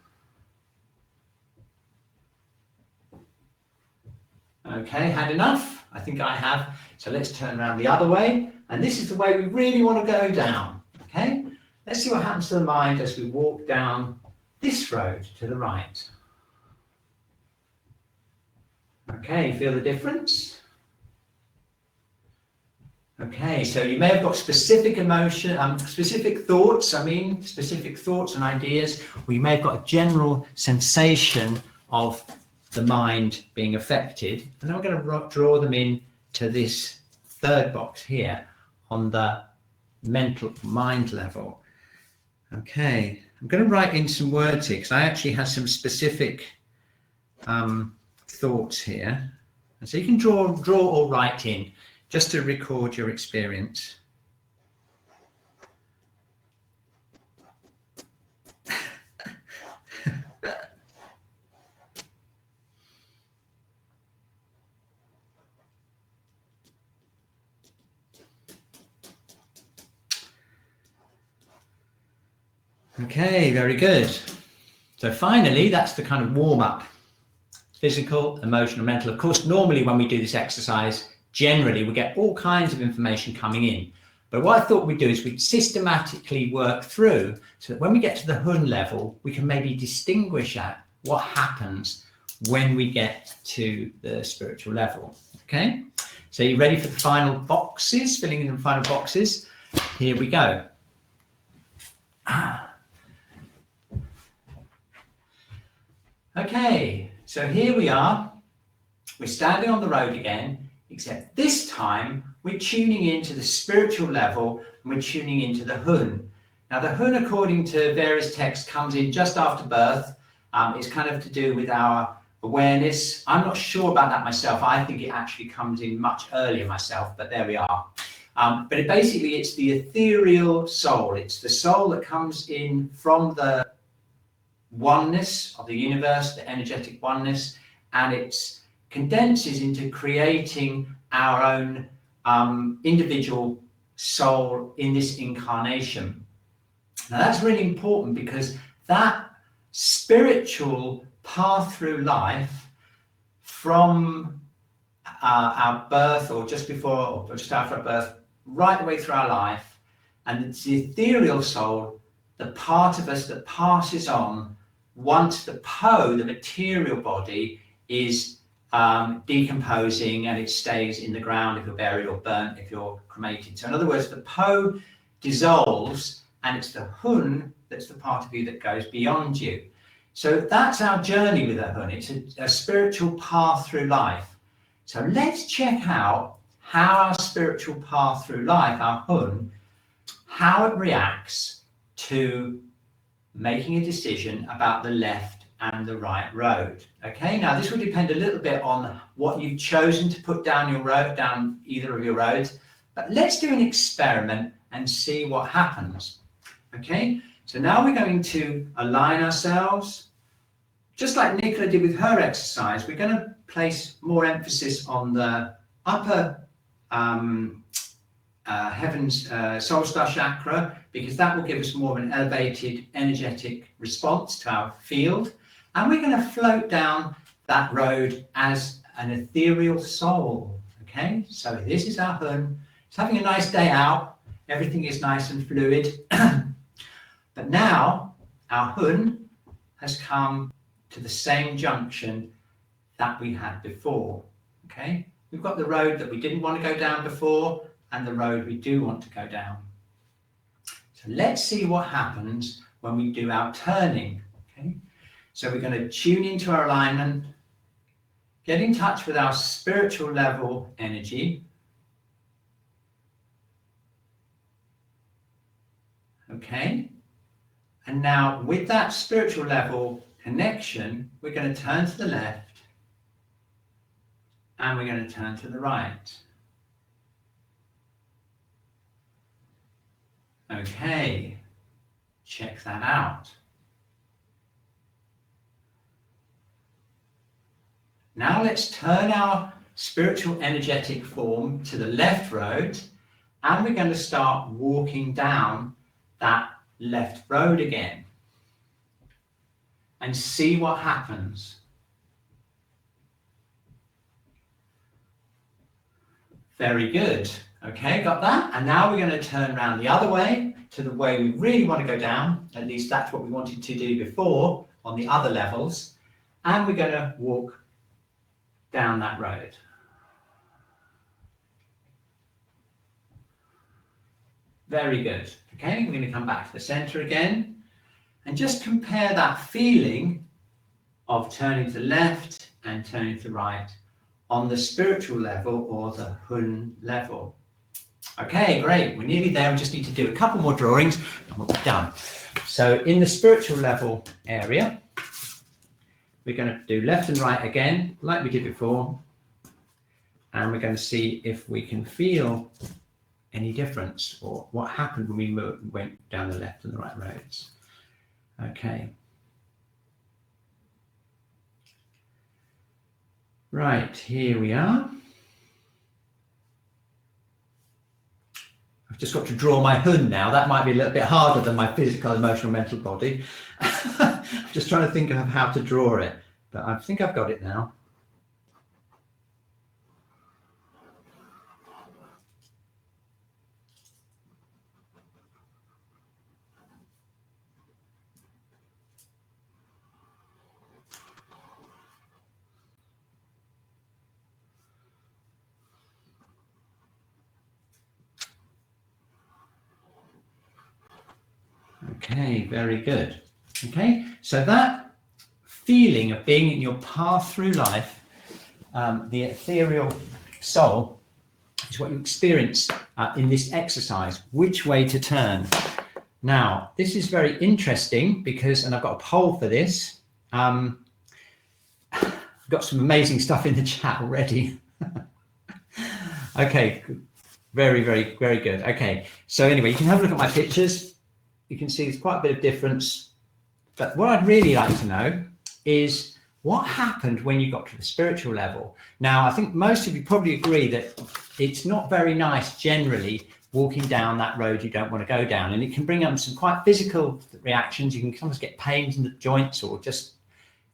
Okay, had enough? I think I have. So let's turn around the other way. And this is the way we really want to go down. Okay? Let's see what happens to the mind as we walk down this road to the right. Okay, feel the difference? Okay, so you may have got specific specific thoughts and ideas, or you may have got a general sensation of the mind being affected. And I'm going to draw them in to this third box here on the mental mind level. Okay, I'm going to write in some words here because I actually have some specific thoughts here. And so you can draw or write in just to record your experience. Okay, very good. So finally, that's the kind of warm-up. Physical, emotional, mental. Of course, normally when we do this exercise, generally we get all kinds of information coming in. But what I thought we'd do is we'd systematically work through so that when we get to the Hun level, we can maybe distinguish out what happens when we get to the spiritual level. Okay, so you ready for the final boxes, filling in the final boxes? Here we go. Okay, so here we are. We're standing on the road again, except this time we're tuning into the spiritual level and we're tuning into the Hun. Now the Hun, according to various texts, comes in just after birth. It's kind of to do with our awareness. I'm not sure about that myself. I think it actually comes in much earlier myself, but there we are. But basically it's the ethereal soul. It's the soul that comes in from the oneness of the universe, the energetic oneness, and it condenses into creating our own individual soul in this incarnation. Now that's really important because that spiritual path through life from our birth or just before or just after our birth, right the way through our life, and it's the ethereal soul, the part of us that passes on once the the material body, is decomposing and it stays in the ground if you're buried or burnt if you're cremated. So in other words, the dissolves and it's the Hun that's the part of you that goes beyond you. So that's our journey with the Hun. It's a spiritual path through life. So let's check out how our spiritual path through life, our Hun, how it reacts to making a decision about the left and the right road. Okay, now this will depend a little bit on what you've chosen to put down your road, down either of your roads, but let's do an experiment and see what happens. Okay, so now we're going to align ourselves, just like Nicola did with her exercise. We're going to place more emphasis on the upper heavens soul star chakra, because that will give us more of an elevated energetic response to our field, and we're going to float down that road as an ethereal soul. Okay, so this is our Hun. It's having a nice day out, everything is nice and fluid. But now our Hun has come to the same junction that we had before. Okay, we've got the road that we didn't want to go down before and the road we do want to go down. So let's see what happens when we do our turning. Okay, so we're going to tune into our alignment, get in touch with our spiritual level energy. Okay, and now with that spiritual level connection, we're going to turn to the left and we're going to turn to the right. Okay, check that out. Now let's turn our spiritual energetic form to the left road, and we're going to start walking down that left road again and see what happens. Very good. Okay, got that? And now we're going to turn around the other way to the way we really want to go down. At least that's what we wanted to do before on the other levels. And we're going to walk down that road. Very good. Okay, we're going to come back to the center again and just compare that feeling of turning to the left and turning to the right on the spiritual level or the Hun level. Okay, great. We're nearly there. We just need to do a couple more drawings and we'll be done. So in the spiritual level area, we're going to do left and right again, like we did before. And we're going to see if we can feel any difference or what happened when we went down the left and the right roads. Okay. Right, here we are. I've just got to draw my Hun now. That might be a little bit harder than my physical, emotional, mental body. I'm just trying to think of how to draw it, but I think I've got it now. Okay, very good. Okay, so that feeling of being in your path through life, the ethereal soul, is what you experience in this exercise, which way to turn. Now, this is very interesting because, and I've got a poll for this, I've got some amazing stuff in the chat already. Okay, very, very, very good. Okay, so anyway, you can have a look at my pictures. You can see there's quite a bit of difference. But what I'd really like to know is what happened when you got to the spiritual level. Now, I think most of you probably agree that it's not very nice generally walking down that road you don't want to go down. And it can bring up some quite physical reactions. You can sometimes get pains in the joints or just,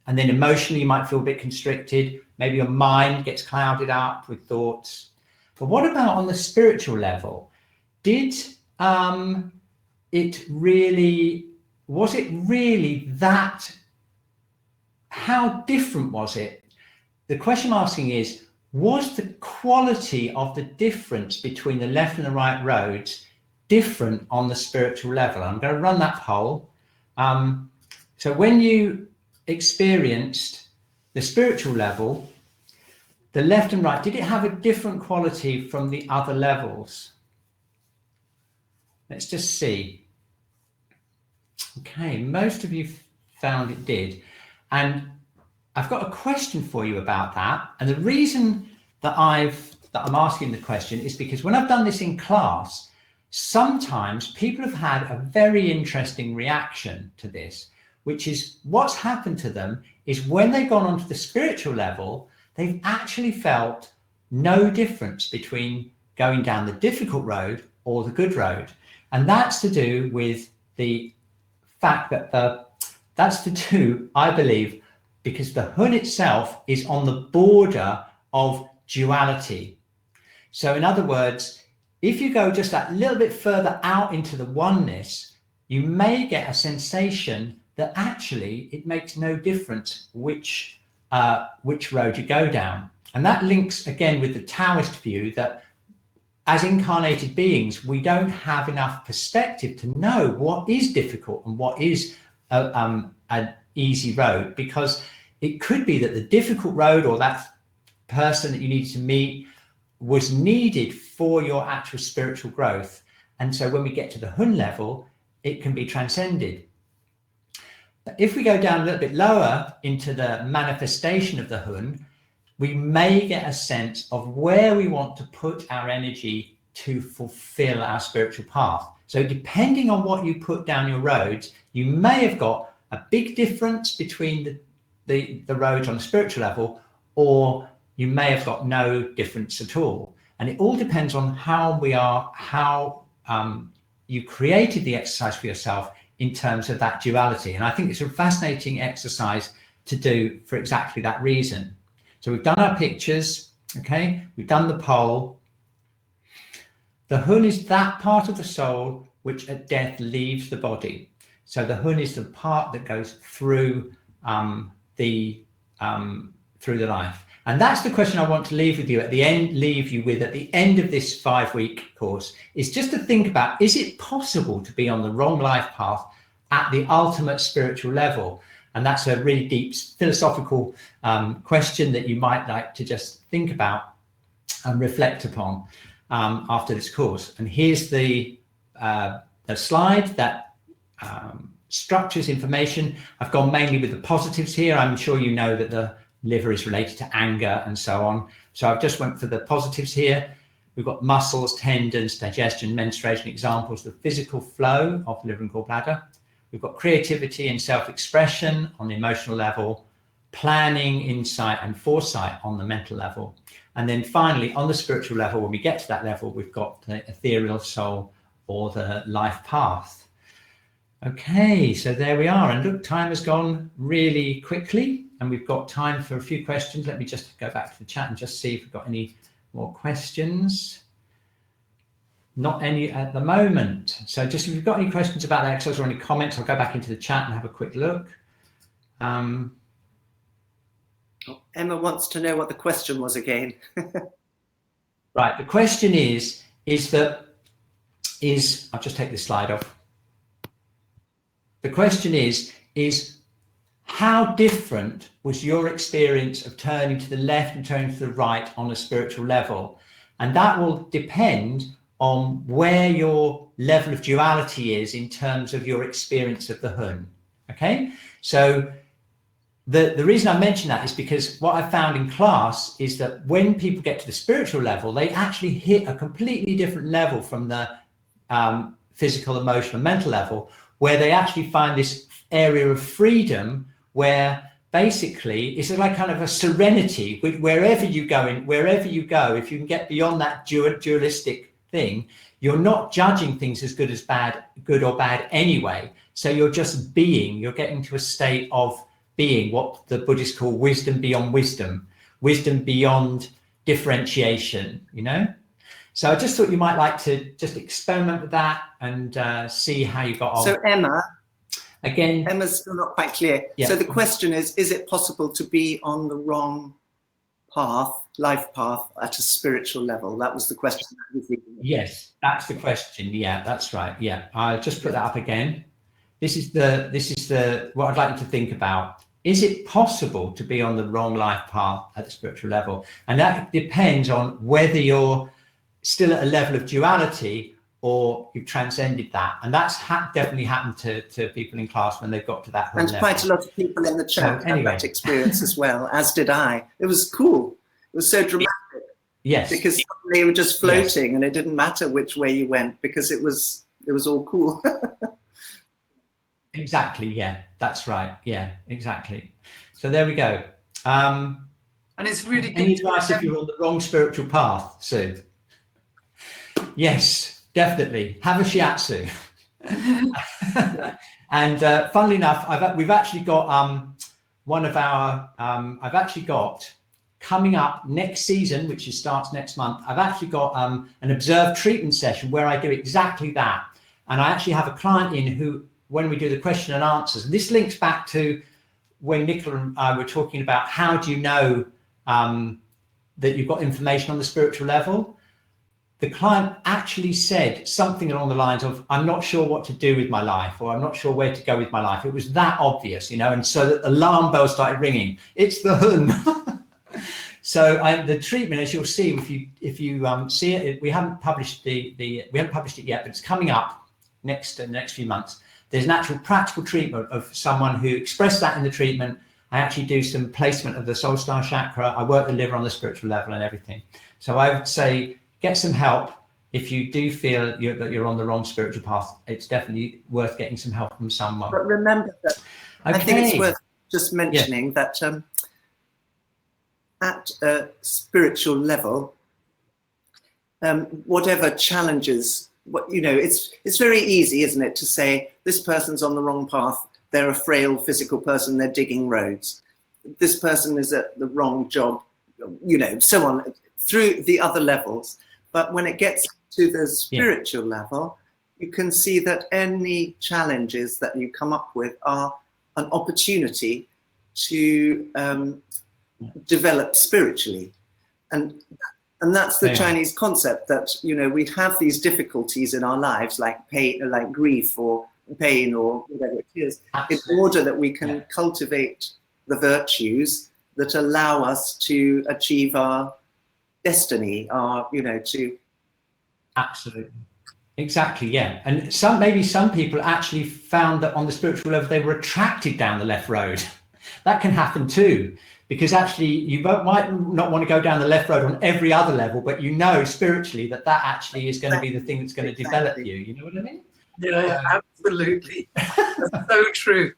and then emotionally you might feel a bit constricted. Maybe your mind gets clouded up with thoughts. But what about on the spiritual level? Was it really that, how different was it? The question I'm asking is, was the quality of the difference between the left and the right roads different on the spiritual level? I'm going to run that poll. So when you experienced the spiritual level, the left and right, did it have a different quality from the other levels? Let's just see. Okay, most of you found it did. And I've got a question for you about that. And the reason that I'm asking the question is because when I've done this in class, sometimes people have had a very interesting reaction to this, which is what's happened to them is when they've gone onto the spiritual level, they've actually felt no difference between going down the difficult road or the good road. And that's to do with the fact that that's to do, I believe, because the Hun itself is on the border of duality. So in other words, if you go just that little bit further out into the oneness, you may get a sensation that actually it makes no difference which road you go down. And that links again with the Taoist view that as incarnated beings, we don't have enough perspective to know what is difficult and what is an easy road, because it could be that the difficult road or that person that you need to meet was needed for your actual spiritual growth. And so when we get to the Hun level, it can be transcended. But if we go down a little bit lower into the manifestation of the Hun, we may get a sense of where we want to put our energy to fulfill our spiritual path. So depending on what you put down your roads, you may have got a big difference between the roads on the spiritual level, or you may have got no difference at all. And it all depends on how you created the exercise for yourself in terms of that duality. And I think it's a fascinating exercise to do for exactly that reason. So we've done our pictures, okay? We've done the poll. The Hun is that part of the soul which at death leaves the body. So the Hun is the part that goes through the life. And that's the question I want to leave you with at the end of this 5-week course, is just to think about, is it possible to be on the wrong life path at the ultimate spiritual level? And that's a really deep philosophical question that you might like to just think about and reflect upon after this course. And here's the slide that structures information. I've gone mainly with the positives here. I'm sure you know that the liver is related to anger and so on. So I've just went for the positives here. We've got muscles, tendons, digestion, menstruation examples, the physical flow of liver and gallbladder. We've got creativity and self-expression on the emotional level, planning, insight, and foresight on the mental level. And then finally, on the spiritual level, when we get to that level, we've got the ethereal soul or the life path. Okay, so there we are. And look, time has gone really quickly and we've got time for a few questions. Let me just go back to the chat and just see if we've got any more questions. Not any at the moment. So just if you've got any questions about the exercise or any comments, I'll go back into the chat and have a quick look. Emma wants to know what the question was again. Right, the question is I'll just take this slide off. The question is how different was your experience of turning to the left and turning to the right on a spiritual level? And that will depend on where your level of duality is in terms of your experience of the Hun. Okay, so the reason I mention that is because what I found in class is that when people get to the spiritual level, they actually hit a completely different level from the physical, emotional, mental level, where they actually find this area of freedom where basically it's like kind of a serenity. Wherever you go, if you can get beyond that dualistic thing, you're not judging things as good or bad anyway. So you're just being, you're getting to a state of being, what the Buddhists call wisdom beyond wisdom beyond differentiation, you know? So I just thought you might like to just experiment with that and see how you got on. So Emma, again, Emma's still not quite clear. Yeah. So the question is it possible to be on the wrong path, life path, at a spiritual level? That was the question. Yes, that's the question. Yeah, that's right. Yeah, I'll just put that up again. This is the what I'd like you to think about. Is it possible to be on the wrong life path at the spiritual level? And that depends on whether you're still at a level of duality or you've transcended that. And that's definitely happened to people in class when they've got to that And level. quite a lot of people in the chat So, anyway. had that experience as well, as did I. It was cool. It was so dramatic. Yes. Because they were just floating and it didn't matter which way you went because it was all cool. Exactly. Yeah, that's right. Yeah, exactly. So there we go. And it's really good. Any advice if you're on the wrong spiritual path, Sue? Yes, definitely. Have a shiatsu. And funnily enough, we've actually got I've actually got coming up next season, which starts next month. I've actually got an observed treatment session where I do exactly that. And I actually have a client in who, when we do the question and answers, and this links back to when Nicola and I were talking about how do you know that you've got information on the spiritual level. The client actually said something along the lines of, I'm not sure what to do with my life, or I'm not sure where to go with my life. It was that obvious, you know, and so the alarm bells started ringing. It's the Hun. So the treatment, as you'll see, if you see it, we haven't published we haven't published it yet, but it's coming up next few months. There's an actual practical treatment of someone who expressed that in the treatment. I actually do some placement of the soul star chakra. I work the liver on the spiritual level and everything. So I would say get some help if you do feel that you're on the wrong spiritual path. It's definitely worth getting some help from someone. But remember that I think it's worth just mentioning that at a spiritual level, whatever challenges, it's very easy, isn't it, to say this person's on the wrong path. They're a frail physical person. They're digging roads. This person is at the wrong job, so on through the other levels. But when it gets to the spiritual level, you can see that any challenges that you come up with are an opportunity to develop spiritually. And that's the Chinese concept that, we have these difficulties in our lives, like pain, like grief or pain or whatever it is, in order that we can cultivate the virtues that allow us to achieve our destiny, to... Absolutely. Exactly, yeah. And some people actually found that on the spiritual level, they were attracted down the left road. That can happen too. Because actually you might not want to go down the left road on every other level, but spiritually that actually is going to be the thing that's going to develop you. You know what I mean? Yeah, absolutely. That's so true.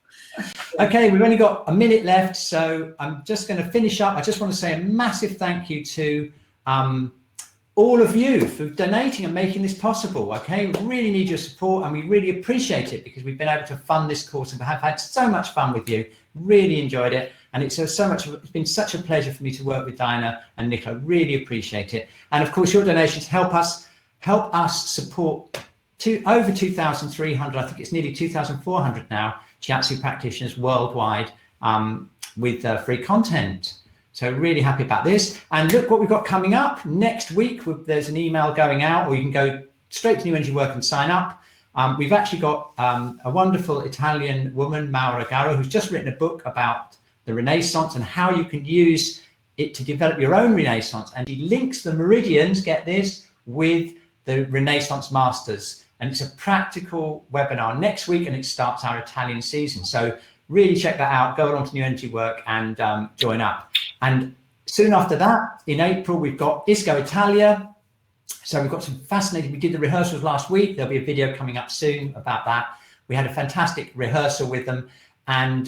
Okay, we've only got a minute left, so I'm just going to finish up. I just want to say a massive thank you to all of you for donating and making this possible. Okay, we really need your support, and we really appreciate it, because we've been able to fund this course and have had so much fun with you. Really enjoyed it, and it's been such a pleasure for me to work with Dinah and Nicola. Really appreciate it. And of course, your donations help us support over 2,300, I think it's nearly 2,400 now, Shiatsu practitioners worldwide with free content. So really happy about this. And look what we've got coming up next week. There's an email going out, or you can go straight to New Energy Work and sign up. We've actually got a wonderful Italian woman, Maura Garro, who's just written a book about the Renaissance and how you can use it to develop your own Renaissance. And he links the meridians, get this, with the Renaissance Masters. And it's a practical webinar next week, and it starts our Italian season. So really check that out. Go along to New Energy Work and join up. And soon after that, in April, we've got Isco Italia. So we've got some fascinating, we did the rehearsals last week. There'll be a video coming up soon about that. We had a fantastic rehearsal with them, and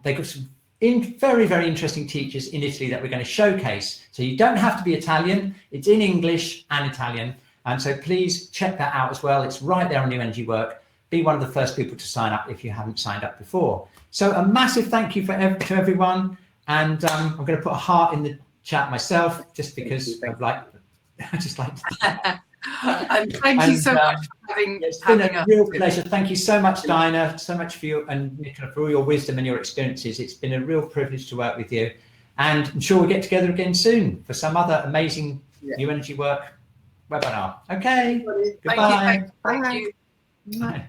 they've got some very, very interesting teachers in Italy that we're going to showcase. So you don't have to be Italian. It's in English and Italian. And so please check that out as well. It's right there on New Energy Work. Be one of the first people to sign up if you haven't signed up before. So a massive thank you to everyone. And I'm going to put a heart in the chat myself, just because I just like to. And thank you so much for having us. It's been a real pleasure. Thank you so much, Dinah, so much for you, and Nicola, for all your wisdom and your experiences. It's been a real privilege to work with you. And I'm sure we'll get together again soon for some other amazing New Energy Work webinar. Okay. Goodbye. Thank you. Bye.